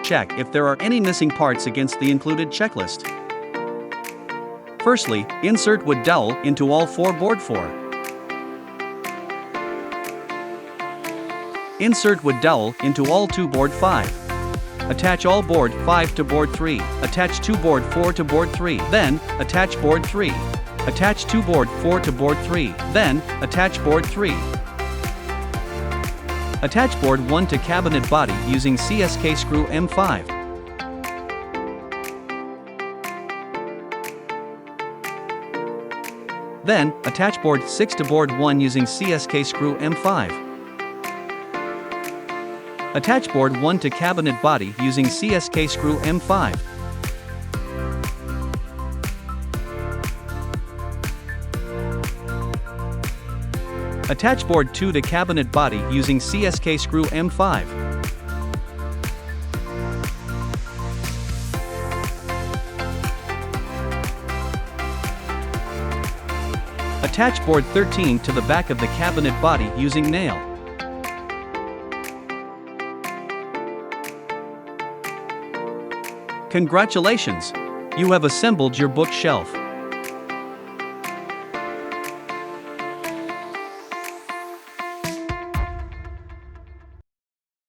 Check if there are any missing parts against the included checklist. Firstly, insert wood dowel into all 4 board 4. Insert wood dowel into all 2 board 5. Attach all board 5 to board 3. Attach 2 board 4 to board 3. Then, attach board 3. Attach 2 board 4 to board 3. Then, attach board 3. Attach board 1 to cabinet body using CSK screw M5. Then, attach board 6 to board 1 using CSK screw M5. Attach board 1 to cabinet body using CSK screw M5. Attach board 2 to cabinet body using CSK screw M5. Attach board 13 to the back of the cabinet body using nail. Congratulations! You have assembled your bookshelf.